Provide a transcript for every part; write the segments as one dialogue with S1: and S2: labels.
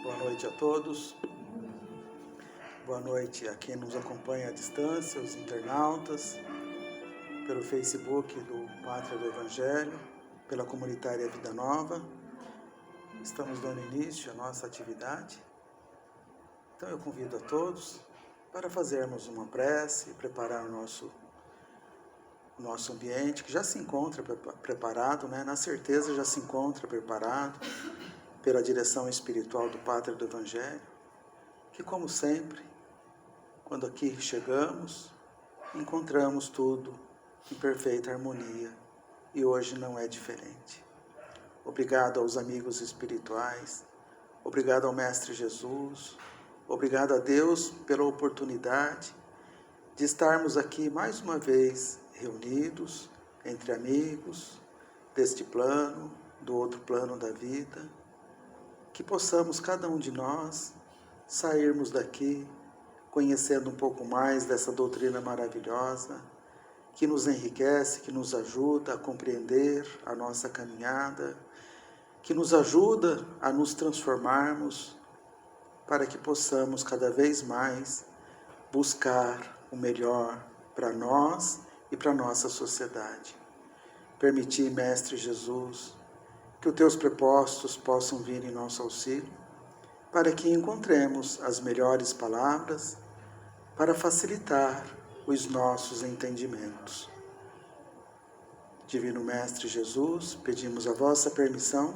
S1: Boa noite a todos. Boa noite a quem nos acompanha à distância, os internautas, pelo Facebook do Pátria do Evangelho, pela comunitária Vida Nova. Estamos dando início à nossa atividade. Então eu convido a todos para fazermos uma prece e preparar o nosso ambiente, que já se encontra preparado, na certeza já se encontra preparado pela direção espiritual do Pátria do Evangelho, que como sempre, quando aqui chegamos, encontramos tudo em perfeita harmonia, e hoje não é diferente. Obrigado aos amigos espirituais, obrigado ao Mestre Jesus, obrigado a Deus pela oportunidade de estarmos aqui mais uma vez reunidos entre amigos deste plano, do outro plano da vida, que possamos cada um de nós sairmos daqui conhecendo um pouco mais dessa doutrina maravilhosa, que nos enriquece, que nos ajuda a compreender a nossa caminhada, que nos ajuda a nos transformarmos, para que possamos cada vez mais buscar o melhor para nós e para a nossa sociedade. Permitir, Mestre Jesus, que os teus prepostos possam vir em nosso auxílio, para que encontremos as melhores palavras para facilitar os nossos entendimentos. Divino Mestre Jesus, pedimos a vossa permissão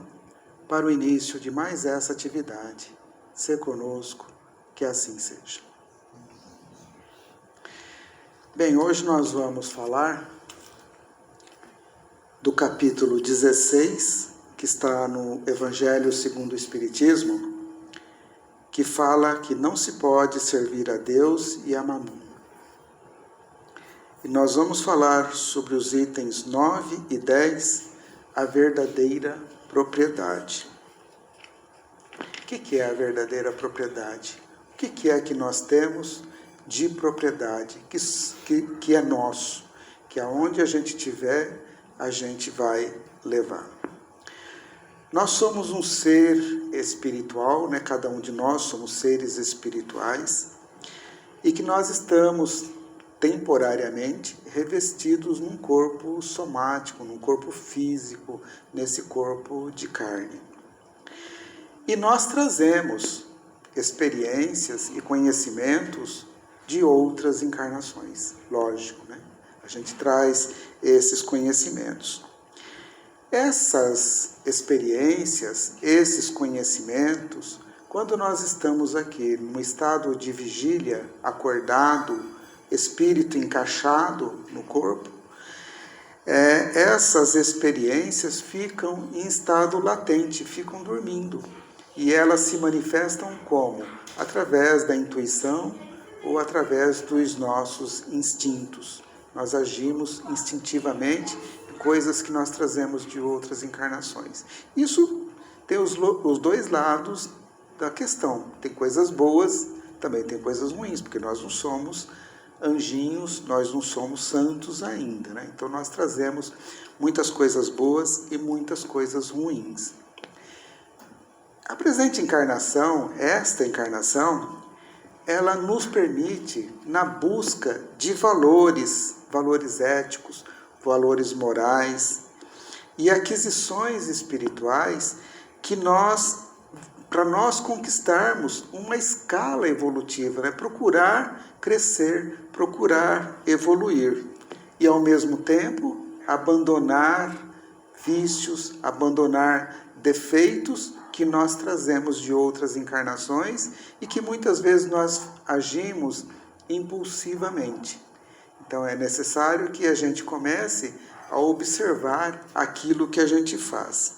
S1: para o início de mais essa atividade. Sê conosco, que assim seja. Bem, hoje nós vamos falar do capítulo 16, que está no Evangelho segundo o Espiritismo, que fala que não se pode servir a Deus e a Mamon. E nós vamos falar sobre os itens 9 e 10, a verdadeira propriedade. O que é a verdadeira propriedade? O que é que nós temos de propriedade, que é nosso, que aonde a gente tiver, a gente vai levar. Nós somos um ser espiritual, cada um de nós somos seres espirituais, e que nós estamos temporariamente revestidos num corpo somático, num corpo físico, nesse corpo de carne. E nós trazemos experiências e conhecimentos de outras encarnações, lógico, A gente traz esses conhecimentos. Essas experiências, esses conhecimentos, quando nós estamos aqui num estado de vigília, acordado, espírito encaixado no corpo, essas experiências ficam em estado latente, ficam dormindo. E elas se manifestam como? Através da intuição ou através dos nossos instintos. Nós agimos instintivamente coisas que nós trazemos de outras encarnações. Isso tem os dois lados da questão. Tem coisas boas, também tem coisas ruins, porque nós não somos anjinhos, nós não somos santos ainda, Então nós trazemos muitas coisas boas e muitas coisas ruins. A presente encarnação, esta encarnação, ela nos permite, na busca de valores éticos, valores morais e aquisições espirituais que para nós conquistarmos uma escala evolutiva, procurar crescer, procurar evoluir e ao mesmo tempo abandonar vícios, abandonar defeitos que nós trazemos de outras encarnações e que muitas vezes nós agimos impulsivamente. Então é necessário que a gente comece a observar aquilo que a gente faz.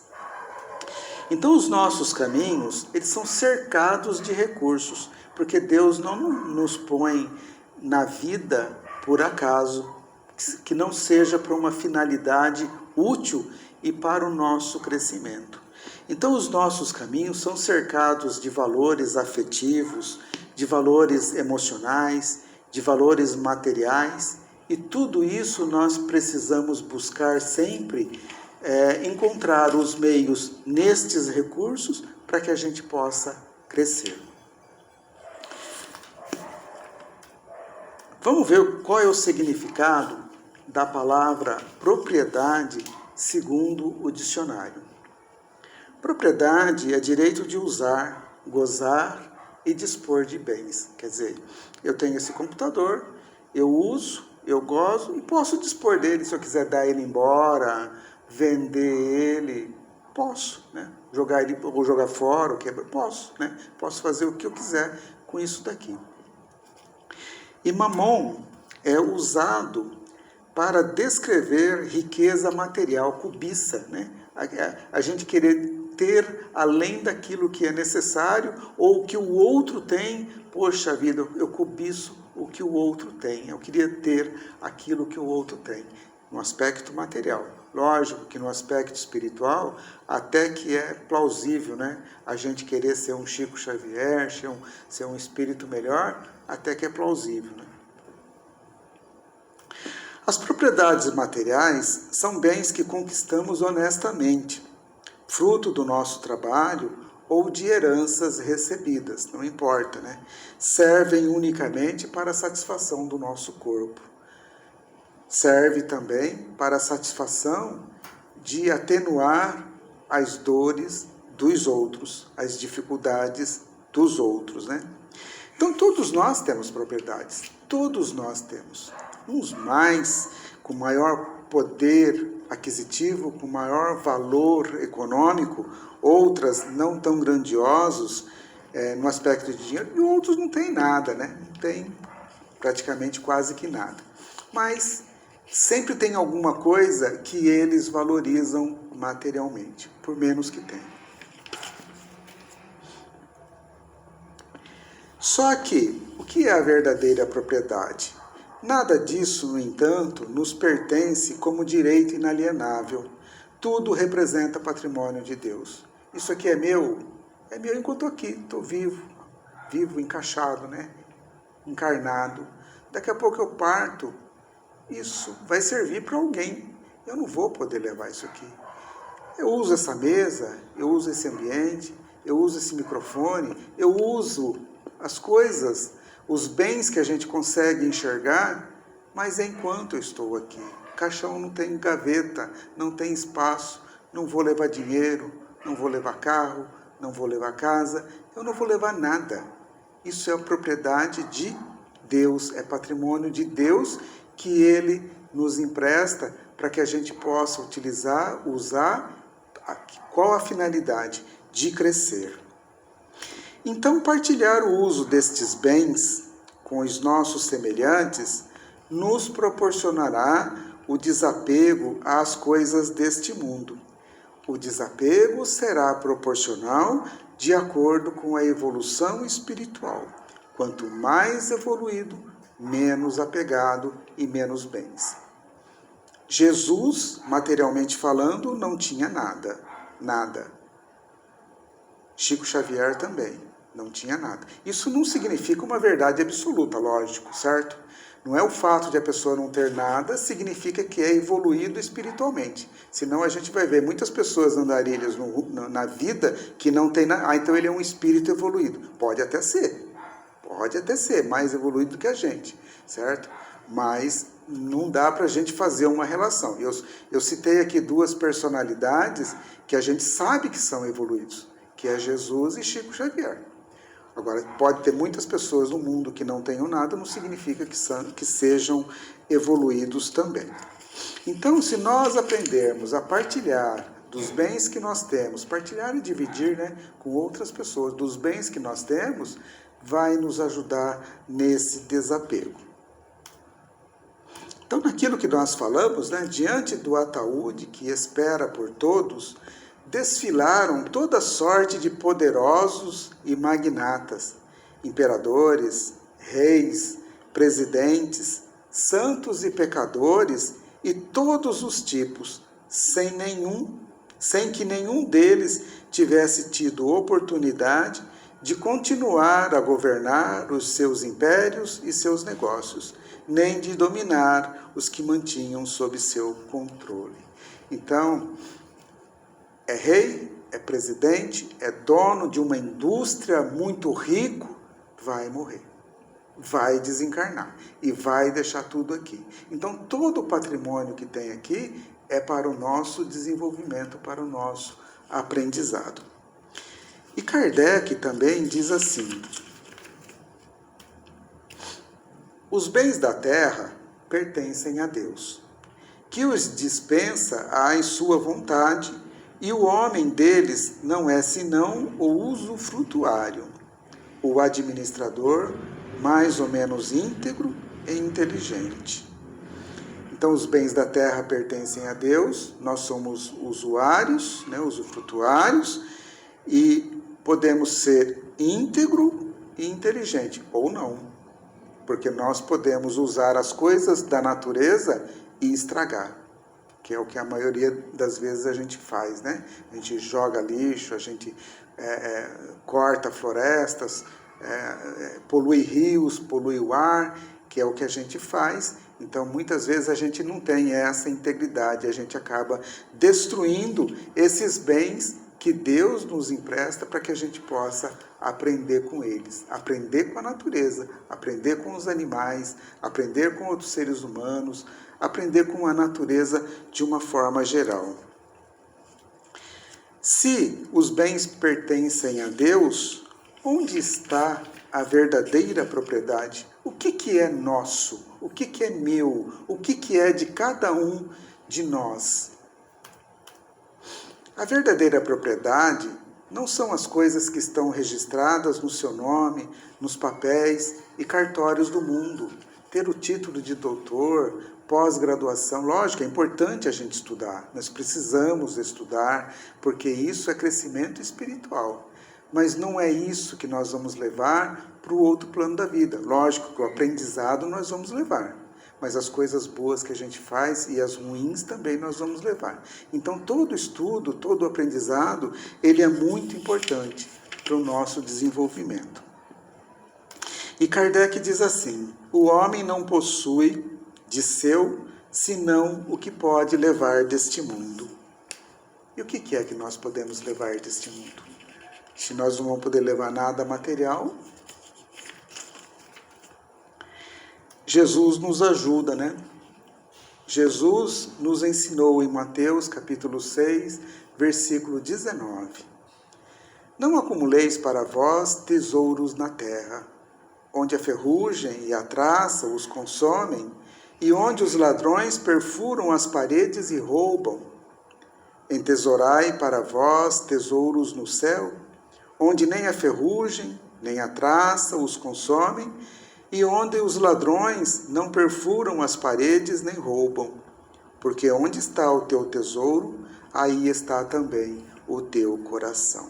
S1: Então os nossos caminhos, eles são cercados de recursos, porque Deus não nos põe na vida por acaso, que não seja para uma finalidade útil e para o nosso crescimento. Então os nossos caminhos são cercados de valores afetivos, de valores emocionais, de valores materiais, e tudo isso nós precisamos buscar sempre encontrar os meios nestes recursos para que a gente possa crescer. Vamos ver qual é o significado da palavra propriedade segundo o dicionário. Propriedade é direito de usar, gozar e dispor de bens. Quer dizer, eu tenho esse computador, eu uso, eu gozo e posso dispor dele. Se eu quiser dar ele embora, vender ele, posso, né? Jogar ele ou jogar fora, ou quebrar, posso, né? Posso fazer o que eu quiser com isso daqui. E mamon é usado para descrever riqueza material, cobiça, né? A gente querer ter além daquilo que é necessário ou que o outro tem. Poxa vida, eu cobiço o que o outro tem. Eu queria ter aquilo que o outro tem, no aspecto material. Lógico que no aspecto espiritual, até que é plausível, né? A gente querer ser um Chico Xavier, ser um espírito melhor, até que é plausível, né? As propriedades materiais são bens que conquistamos honestamente, fruto do nosso trabalho ou de heranças recebidas, não importa, né? Servem unicamente para a satisfação do nosso corpo. Serve também para a satisfação de atenuar as dores dos outros, as dificuldades dos outros, né? Então todos nós temos propriedades, todos nós temos. Uns mais, com maior poder aquisitivo, com maior valor econômico, outras não tão grandiosos no aspecto de dinheiro, e outros não têm nada, né? Não tem praticamente quase que nada. Mas sempre tem alguma coisa que eles valorizam materialmente, por menos que tenham. Só que, o que é a verdadeira propriedade? Nada disso, no entanto, nos pertence como direito inalienável. Tudo representa patrimônio de Deus. Isso aqui é meu enquanto estou aqui, estou vivo, encaixado, né? Encarnado. Daqui a pouco eu parto, isso vai servir para alguém. Eu não vou poder levar isso aqui. Eu uso essa mesa, eu uso esse ambiente, eu uso esse microfone, eu uso as coisas, os bens que a gente consegue enxergar, mas é enquanto eu estou aqui. Caixão não tem gaveta, não tem espaço, não vou levar dinheiro, não vou levar carro, não vou levar casa, eu não vou levar nada. Isso é propriedade de Deus, é patrimônio de Deus que Ele nos empresta para que a gente possa utilizar, usar. Qual a finalidade? De crescer. Então, partilhar o uso destes bens com os nossos semelhantes nos proporcionará o desapego às coisas deste mundo. O desapego será proporcional de acordo com a evolução espiritual. Quanto mais evoluído, menos apegado e menos bens. Jesus, materialmente falando, não tinha nada. Chico Xavier também não tinha nada. Isso não significa uma verdade absoluta, lógico, certo? Não é o fato de a pessoa não ter nada, significa que é evoluído espiritualmente. Senão a gente vai ver muitas pessoas andarilhas na vida que não tem nada. Ah, então ele é um espírito evoluído. Pode até ser, mais evoluído do que a gente, certo? Mas não dá para a gente fazer uma relação. Eu citei aqui duas personalidades que a gente sabe que são evoluídos, que é Jesus e Chico Xavier. Agora, pode ter muitas pessoas no mundo que não tenham nada, não significa que sejam evoluídos também. Então, se nós aprendermos a partilhar dos bens que nós temos, partilhar e dividir, né, com outras pessoas, dos bens que nós temos, vai nos ajudar nesse desapego. Então, naquilo que nós falamos, né, diante do ataúde que espera por todos, desfilaram toda sorte de poderosos e magnatas, imperadores, reis, presidentes, santos e pecadores e todos os tipos, sem que nenhum deles tivesse tido oportunidade de continuar a governar os seus impérios e seus negócios, nem de dominar os que mantinham sob seu controle. Então, é rei, é presidente, é dono de uma indústria muito rico, vai morrer, vai desencarnar e vai deixar tudo aqui. Então, todo o patrimônio que tem aqui é para o nosso desenvolvimento, para o nosso aprendizado. E Kardec também diz assim: os bens da terra pertencem a Deus, que os dispensa à sua vontade, e o homem deles não é senão o usufrutuário, o administrador mais ou menos íntegro e inteligente. Então, os bens da terra pertencem a Deus, nós somos usuários, usufrutuários, e podemos ser íntegro e inteligente, ou não, porque nós podemos usar as coisas da natureza e estragar, que é o que a maioria das vezes a gente faz, né? A gente joga lixo, a gente corta florestas, polui rios, polui o ar, que é o que a gente faz. Então, muitas vezes a gente não tem essa integridade, a gente acaba destruindo esses bens que Deus nos empresta para que a gente possa aprender com eles, aprender com a natureza, aprender com os animais, aprender com outros seres humanos, aprender com a natureza de uma forma geral. Se os bens pertencem a Deus, onde está a verdadeira propriedade? O que é nosso? O que é meu? O que é de cada um de nós? A verdadeira propriedade não são as coisas que estão registradas no seu nome, nos papéis e cartórios do mundo. Ter o título de doutor, pós-graduação, lógico, é importante a gente estudar, nós precisamos estudar, porque isso é crescimento espiritual. Mas não é isso que nós vamos levar para o outro plano da vida. Lógico que o aprendizado nós vamos levar, mas as coisas boas que a gente faz e as ruins também nós vamos levar. Então, todo estudo, todo aprendizado, ele é muito importante para o nosso desenvolvimento. E Kardec diz assim: o homem não possui de seu, senão o que pode levar deste mundo. E o que é que nós podemos levar deste mundo? Se nós não vamos poder levar nada material, Jesus nos ajuda, né? Jesus nos ensinou em Mateus capítulo 6, versículo 19. Não acumuleis para vós tesouros na terra, onde a ferrugem e a traça os consomem, e onde os ladrões perfuram as paredes e roubam. Entesourai para vós tesouros no céu, onde nem a ferrugem, nem a traça os consomem, e onde os ladrões não perfuram as paredes nem roubam. Porque onde está o teu tesouro, aí está também o teu coração.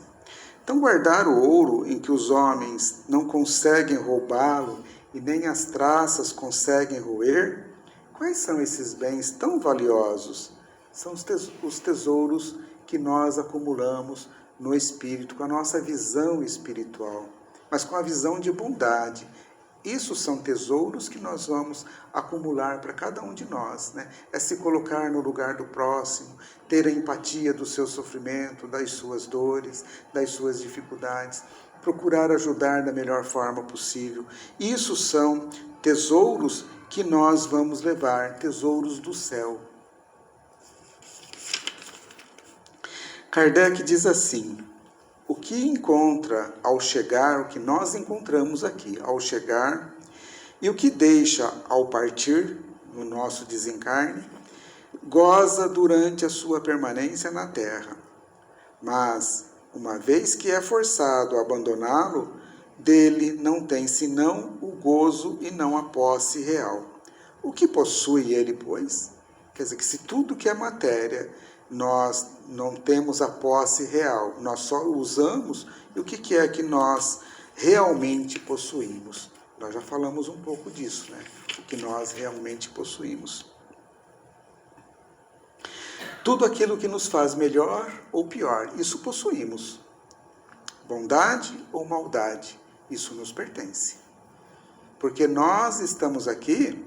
S1: Então, guardar o ouro em que os homens não conseguem roubá-lo e nem as traças conseguem roer, quais são esses bens tão valiosos? São os tesouros que nós acumulamos no espírito, com a nossa visão espiritual, mas com a visão de bondade. Isso são tesouros que nós vamos acumular para cada um de nós, né? É se colocar no lugar do próximo, ter a empatia do seu sofrimento, das suas dores, das suas dificuldades, procurar ajudar da melhor forma possível. Isso são tesouros que nós vamos levar, tesouros do céu. Kardec diz assim: o que encontra ao chegar, o que nós encontramos aqui ao chegar, e o que deixa ao partir, no nosso desencarne, goza durante a sua permanência na terra. Mas, uma vez que é forçado a abandoná-lo, dele não tem senão o gozo e não a posse real. O que possui ele, pois? Quer dizer, que se tudo que é matéria, nós não temos a posse real, nós só usamos, e o que é que nós realmente possuímos? Nós já falamos um pouco disso, né? O que nós realmente possuímos. Tudo aquilo que nos faz melhor ou pior, isso possuímos. Bondade ou maldade, isso nos pertence. Porque nós estamos aqui,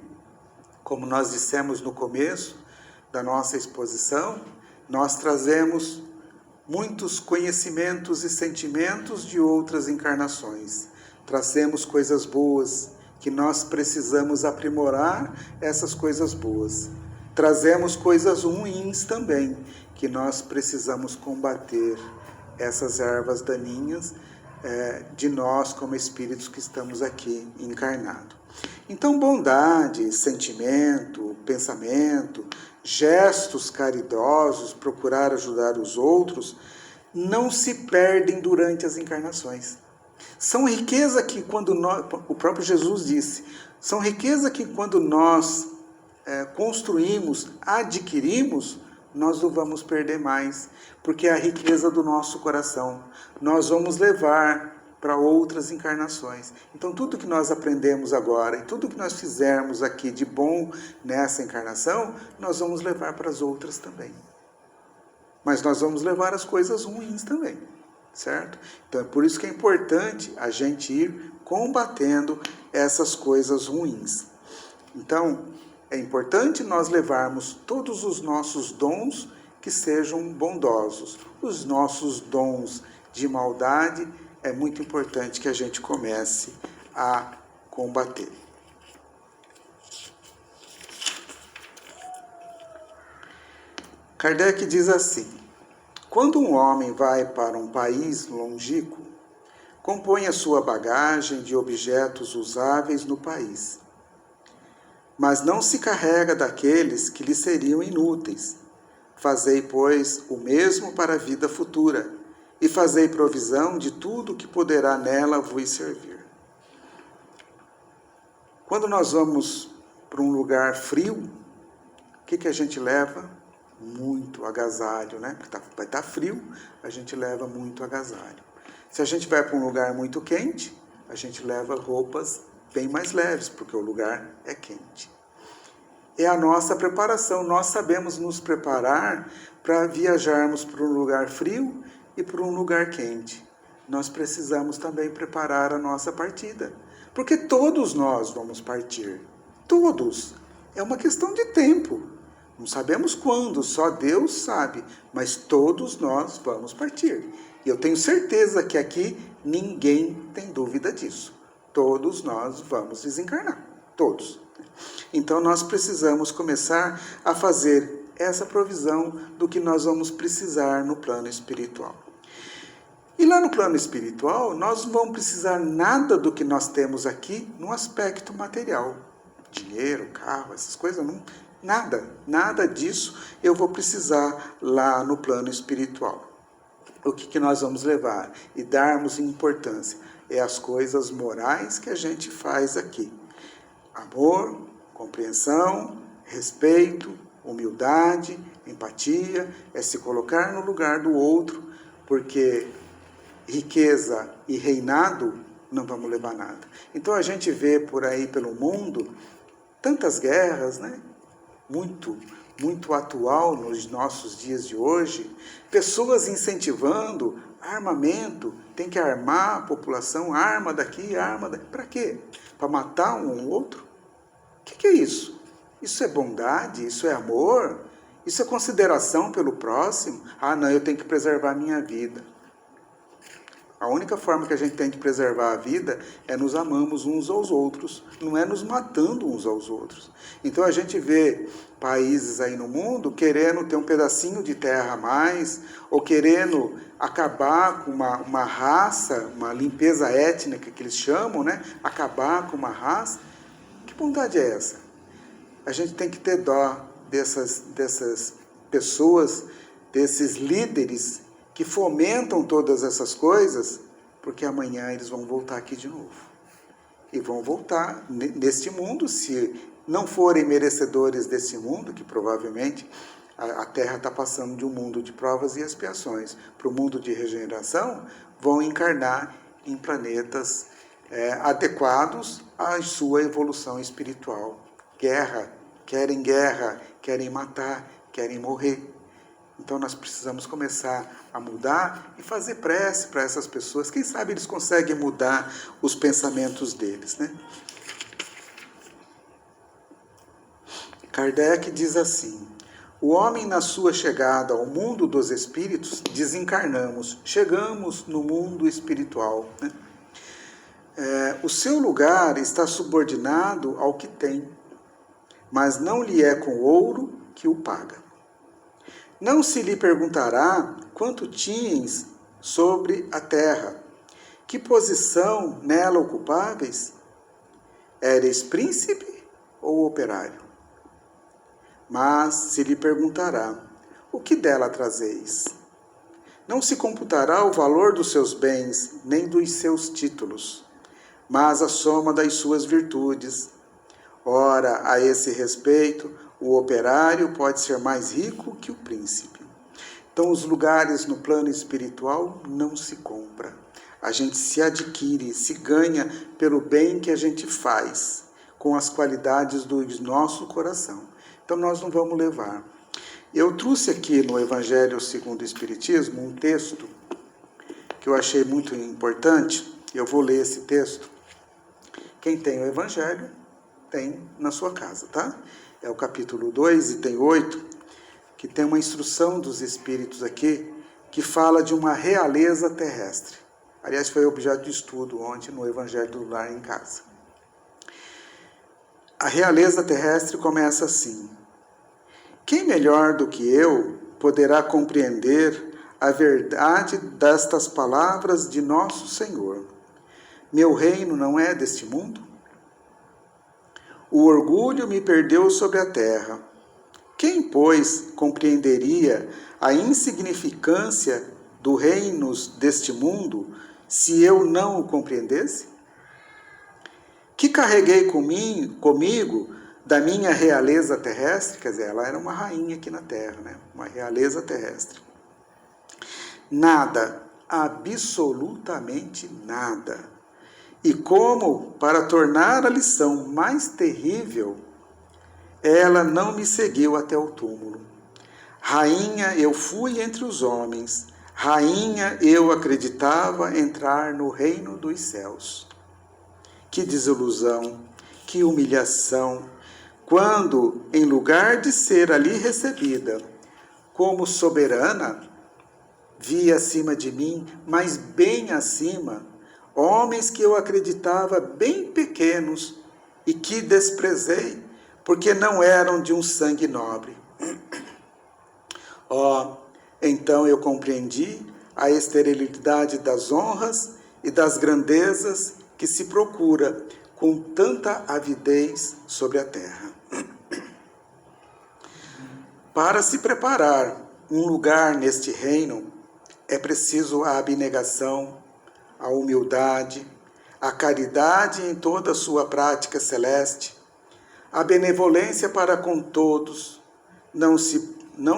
S1: como nós dissemos no começo da nossa exposição, nós trazemos muitos conhecimentos e sentimentos de outras encarnações. Trazemos coisas boas, que nós precisamos aprimorar essas coisas boas. Trazemos coisas ruins também, que nós precisamos combater essas ervas daninhas de nós como espíritos que estamos aqui encarnados. Então, bondade, sentimento, pensamento, gestos caridosos, procurar ajudar os outros, não se perdem durante as encarnações. São riqueza que quando nós, o próprio Jesus disse, são riqueza que quando nós construímos, adquirimos, nós não vamos perder mais, porque é a riqueza do nosso coração. Nós vamos levar para outras encarnações. Então, tudo que nós aprendemos agora e tudo que nós fizermos aqui de bom nessa encarnação, nós vamos levar para as outras também. Mas nós vamos levar as coisas ruins também, certo? Então, é por isso que é importante a gente ir combatendo essas coisas ruins. Então, é importante nós levarmos todos os nossos dons que sejam bondosos. Os nossos dons de maldade é muito importante que a gente comece a combater. Kardec diz assim: quando um homem vai para um país longínquo, compõe a sua bagagem de objetos usáveis no país, mas não se carrega daqueles que lhe seriam inúteis. Fazei, pois, o mesmo para a vida futura, e fazei provisão de tudo que poderá nela vos servir. Quando nós vamos para um lugar frio, o que a gente leva? Muito agasalho, né? Porque vai estar frio, a gente leva muito agasalho. Se a gente vai para um lugar muito quente, a gente leva roupas bem mais leves, porque o lugar é quente. É a nossa preparação, nós sabemos nos preparar para viajarmos para um lugar frio e para um lugar quente. Nós precisamos também preparar a nossa partida, porque todos nós vamos partir, todos. É uma questão de tempo, não sabemos quando, só Deus sabe, mas todos nós vamos partir. E eu tenho certeza que aqui ninguém tem dúvida disso. Todos nós vamos desencarnar, todos. Então nós precisamos começar a fazer essa provisão do que nós vamos precisar no plano espiritual. E lá no plano espiritual, nós não vamos precisar nada do que nós temos aqui no aspecto material. Dinheiro, carro, essas coisas, não, nada disso eu vou precisar lá no plano espiritual. O que nós vamos levar e darmos importância é as coisas morais que a gente faz aqui. Amor, compreensão, respeito, humildade, empatia, é se colocar no lugar do outro, porque riqueza e reinado não vamos levar nada. Então a gente vê por aí pelo mundo tantas guerras, né? Muito atual nos nossos dias de hoje, pessoas incentivando armamento, tem que armar a população, arma daqui, para quê? Para matar um ou outro? O que é isso? Isso é bondade? Isso é amor? Isso é consideração pelo próximo? Ah, não, eu tenho que preservar a minha vida. A única forma que a gente tem de preservar a vida é nos amamos uns aos outros, não é nos matando uns aos outros. Então a gente vê países aí no mundo querendo ter um pedacinho de terra a mais, ou querendo acabar com uma raça, uma limpeza étnica que eles chamam, né? Acabar com uma raça. Que bondade é essa? A gente tem que ter dó dessas pessoas, desses líderes que fomentam todas essas coisas, porque amanhã eles vão voltar aqui de novo. E vão voltar neste mundo, se não forem merecedores desse mundo, que provavelmente a Terra está passando de um mundo de provas e expiações para o mundo de regeneração, vão encarnar em planetas adequados à sua evolução espiritual. Guerra, querem matar, querem morrer. Então nós precisamos começar a mudar e fazer prece para essas pessoas. Quem sabe eles conseguem mudar os pensamentos deles, né? Kardec diz assim: O homem, na sua chegada ao mundo dos espíritos, desencarnamos, chegamos no mundo espiritual, né? O seu lugar está subordinado ao que tem, mas não lhe é com ouro que o paga. Não se lhe perguntará quanto tinhas sobre a terra, que posição nela ocupáveis? Éreis príncipe ou operário? Mas se lhe perguntará, o que dela trazeis? Não se computará o valor dos seus bens, nem dos seus títulos, mas a soma das suas virtudes. Ora, a esse respeito, o operário pode ser mais rico que o príncipe. Então, os lugares no plano espiritual não se compra. A gente se adquire, se ganha pelo bem que a gente faz, com as qualidades do nosso coração. Então, nós não vamos levar. Eu trouxe aqui no Evangelho segundo o Espiritismo um texto que eu achei muito importante. Eu vou ler esse texto. Quem tem o Evangelho tem na sua casa, tá? É o capítulo 2, item 8, que tem uma instrução dos Espíritos aqui, que fala de uma realeza terrestre. Aliás, foi objeto de estudo ontem no Evangelho do Lar em Casa. A realeza terrestre começa assim: quem melhor do que eu poderá compreender a verdade destas palavras de nosso Senhor? Meu reino não é deste mundo? O orgulho me perdeu sobre a terra. Quem, pois, compreenderia a insignificância dos reinos deste mundo se eu não o compreendesse? Que carreguei comigo da minha realeza terrestre, quer dizer, ela era uma rainha aqui na terra, né? Uma realeza terrestre. Nada, absolutamente nada. E como, para tornar a lição mais terrível, ela não me seguiu até o túmulo. Rainha eu fui entre os homens, rainha eu acreditava entrar no reino dos céus. Que desilusão, que humilhação, quando, em lugar de ser ali recebida como soberana, vi acima de mim, mas bem acima, homens que eu acreditava bem pequenos e que desprezei, porque não eram de um sangue nobre. Então eu compreendi a esterilidade das honras e das grandezas que se procura com tanta avidez sobre a terra. Para se preparar um lugar neste reino, é preciso a abnegação, a humildade, a caridade em toda a sua prática celeste, a benevolência para com todos. Não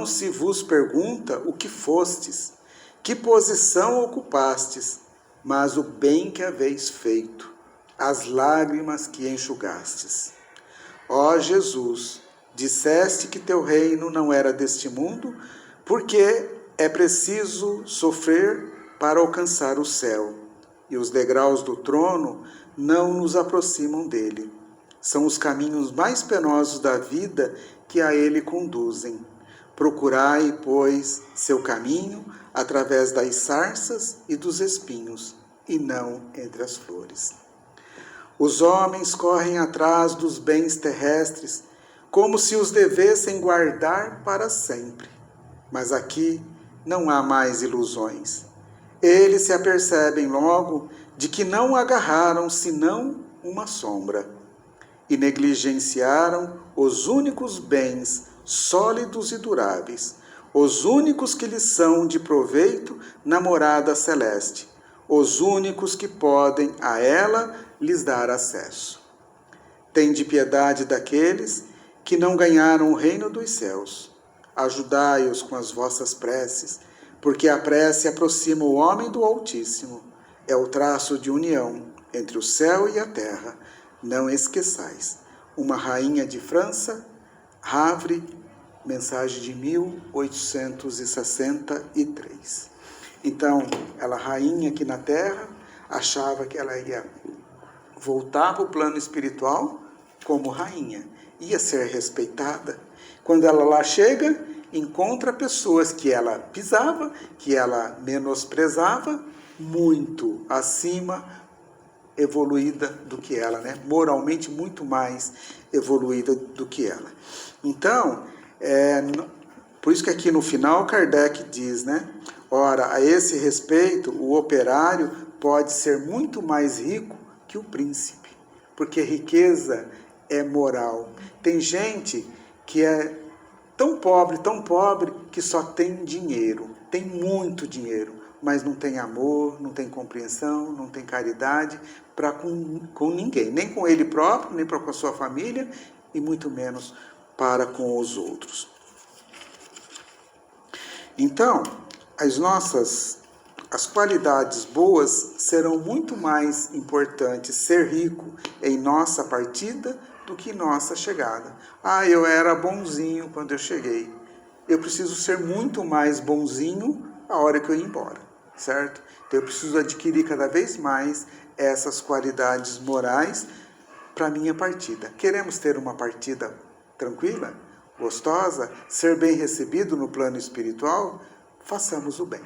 S1: se vos pergunta o que fostes, que posição ocupastes, mas o bem que haveis feito, as lágrimas que enxugastes. Ó Jesus, disseste que teu reino não era deste mundo, porque é preciso sofrer para alcançar o céu, e os degraus do trono não nos aproximam dele. São os caminhos mais penosos da vida que a ele conduzem. Procurai, pois, seu caminho através das sarças e dos espinhos, e não entre as flores. Os homens correm atrás dos bens terrestres, como se os devessem guardar para sempre. Mas aqui não há mais ilusões. Eles se apercebem logo de que não agarraram senão uma sombra e negligenciaram os únicos bens sólidos e duráveis, os únicos que lhes são de proveito na morada celeste, os únicos que podem a ela lhes dar acesso. Tende piedade daqueles que não ganharam o reino dos céus. Ajudai-os com as vossas preces, porque a prece aproxima o homem do Altíssimo. É o traço de união entre o céu e a terra. Não esqueçais. Uma rainha de França, Havre, mensagem de 1863. Então, ela, rainha aqui na terra, achava que ela ia voltar para o plano espiritual como rainha. Ia ser respeitada. Quando ela lá chega, encontra pessoas que ela pisava, que ela menosprezava, muito acima, evoluída do que ela, né? Moralmente muito mais evoluída do que ela. Então, por isso que aqui no final Kardec diz, né? Ora, a esse respeito, o operário pode ser muito mais rico que o príncipe, porque riqueza é moral. Tem gente que é tão pobre, que só tem dinheiro, tem muito dinheiro, mas não tem amor, não tem compreensão, não tem caridade para com ninguém, nem com ele próprio, nem para com a sua família, e muito menos para com os outros. Então, as qualidades boas serão muito mais importantes ser rico em nossa partida do que nossa chegada. Eu era bonzinho quando eu cheguei. Eu preciso ser muito mais bonzinho a hora que eu ir embora, certo? Então eu preciso adquirir cada vez mais essas qualidades morais para a minha partida. Queremos ter uma partida tranquila, gostosa, ser bem recebido no plano espiritual? Façamos o bem.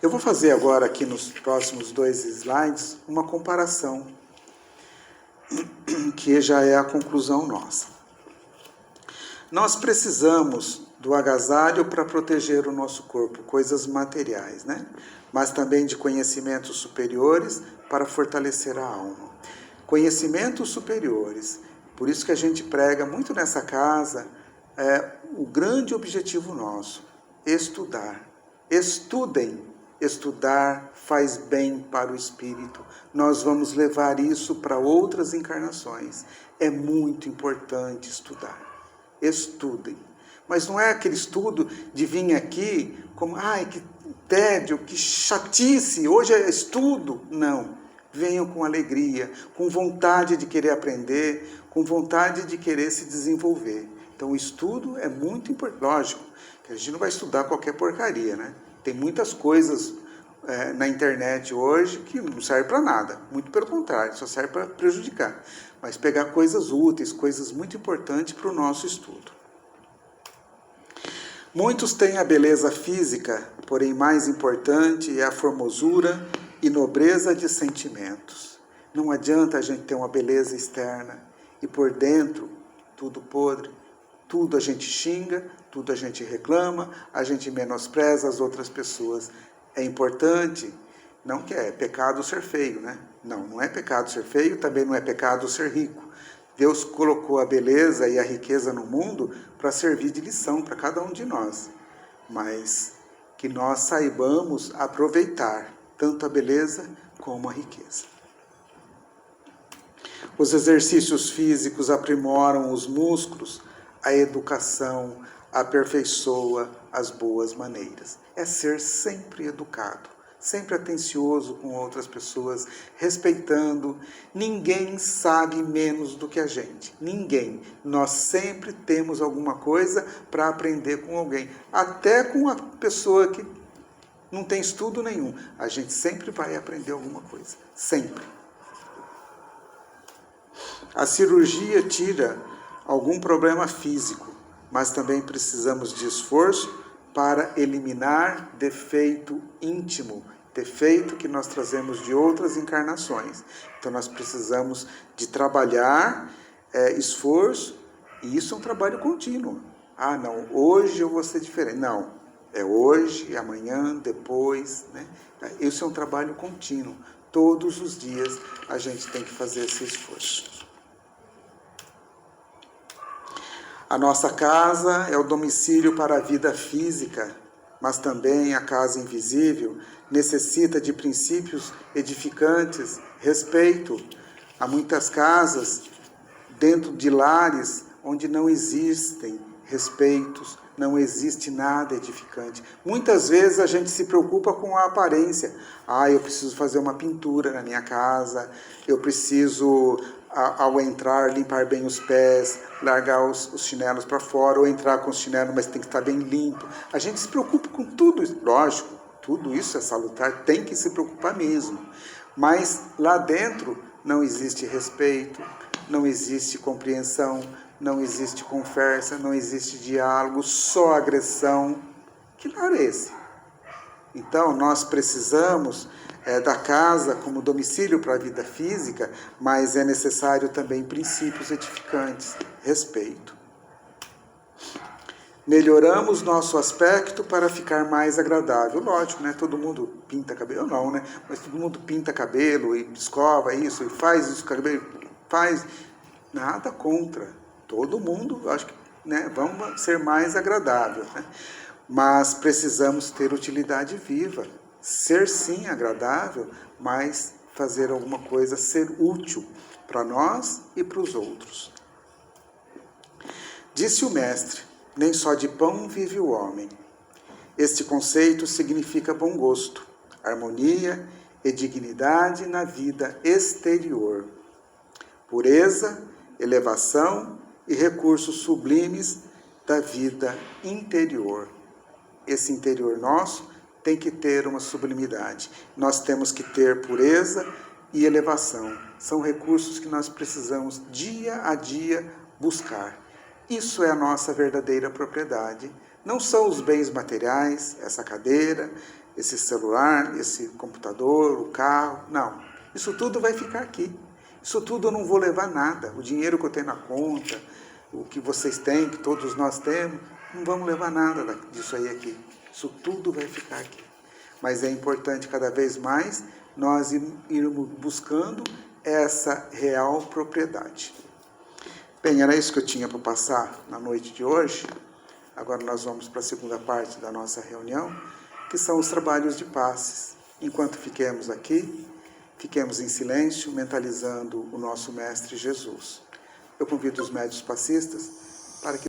S1: Eu vou fazer agora aqui nos próximos 2 slides uma comparação, que já é a conclusão nossa. Nós precisamos do agasalho para proteger o nosso corpo, coisas materiais, né? Mas também de conhecimentos superiores para fortalecer a alma. Conhecimentos superiores. Por isso que a gente prega muito nessa casa, o grande objetivo nosso, estudar. Estudem. Estudar faz bem para o espírito. Nós vamos levar isso para outras encarnações. É muito importante estudar. Estudem. Mas não é aquele estudo de vir aqui como, que tédio, que chatice, hoje é estudo. Não. Venham com alegria, com vontade de querer aprender, com vontade de querer se desenvolver. Então o estudo é muito importante. Lógico, que a gente não vai estudar qualquer porcaria, né? Tem muitas coisas na internet hoje que não serve para nada. Muito pelo contrário, só serve para prejudicar. Mas pegar coisas úteis, coisas muito importantes para o nosso estudo. Muitos têm a beleza física, porém mais importante é a formosura e nobreza de sentimentos. Não adianta a gente ter uma beleza externa e por dentro tudo podre. Tudo a gente xinga, tudo a gente reclama, a gente menospreza as outras pessoas. É importante, não que é pecado ser feio, né? Não é pecado ser feio, também não é pecado ser rico. Deus colocou a beleza e a riqueza no mundo para servir de lição para cada um de nós. Mas que nós saibamos aproveitar tanto a beleza como a riqueza. Os exercícios físicos aprimoram os músculos, a educação aperfeiçoa as boas maneiras. É ser sempre educado, sempre atencioso com outras pessoas, respeitando. Ninguém sabe menos do que a gente. Ninguém. Nós sempre temos alguma coisa para aprender com alguém. Até com a pessoa que não tem estudo nenhum. A gente sempre vai aprender alguma coisa. Sempre. A cirurgia tira algum problema físico, mas também precisamos de esforço para eliminar defeito íntimo, defeito que nós trazemos de outras encarnações. Então nós precisamos de trabalhar, esforço, e isso é um trabalho contínuo. Não, hoje eu vou ser diferente. Não, é hoje, amanhã, depois, né? Isso é um trabalho contínuo. Todos os dias a gente tem que fazer esse esforço. A nossa casa é o domicílio para a vida física, mas também a casa invisível necessita de princípios edificantes, respeito. Há muitas casas dentro de lares onde não existem respeitos, não existe nada edificante. Muitas vezes a gente se preocupa com a aparência. Eu preciso fazer uma pintura na minha casa, eu preciso, ao entrar, limpar bem os pés, largar os chinelos para fora, ou entrar com os chinelos, mas tem que estar bem limpo. A gente se preocupa com tudo isso. Lógico, tudo isso é salutar, tem que se preocupar mesmo. Mas lá dentro não existe respeito, não existe compreensão, não existe conversa, não existe diálogo, só agressão. Que lar é esse? Então, nós precisamos da casa como domicílio para a vida física, mas é necessário também princípios edificantes, respeito. Melhoramos nosso aspecto para ficar mais agradável. Lógico, né? Todo mundo pinta cabelo, não, né? Mas todo mundo pinta cabelo e escova isso, e faz isso com o cabelo, faz. Nada contra. Todo mundo, acho que, né? Vamos ser mais agradável, né? Mas precisamos ter utilidade viva. Ser sim agradável, mas fazer alguma coisa ser útil para nós e para os outros. Disse o mestre: nem só de pão vive o homem. Este conceito significa bom gosto, harmonia e dignidade na vida exterior, pureza, elevação e recursos sublimes da vida interior. Esse interior nosso tem que ter uma sublimidade. Nós temos que ter pureza e elevação. São recursos que nós precisamos dia a dia buscar. Isso é a nossa verdadeira propriedade. Não são os bens materiais, essa cadeira, esse celular, esse computador, o carro. Não. Isso tudo vai ficar aqui. Isso tudo eu não vou levar nada. O dinheiro que eu tenho na conta, o que vocês têm, que todos nós temos, não vamos levar nada disso aí aqui. Isso tudo vai ficar aqui. Mas é importante cada vez mais nós irmos buscando essa real propriedade. Bem, era isso que eu tinha para passar na noite de hoje. Agora nós vamos para a segunda parte da nossa reunião, que são os trabalhos de passes. Enquanto fiquemos aqui, fiquemos em silêncio, mentalizando o nosso Mestre Jesus. Eu convido os médiuns passistas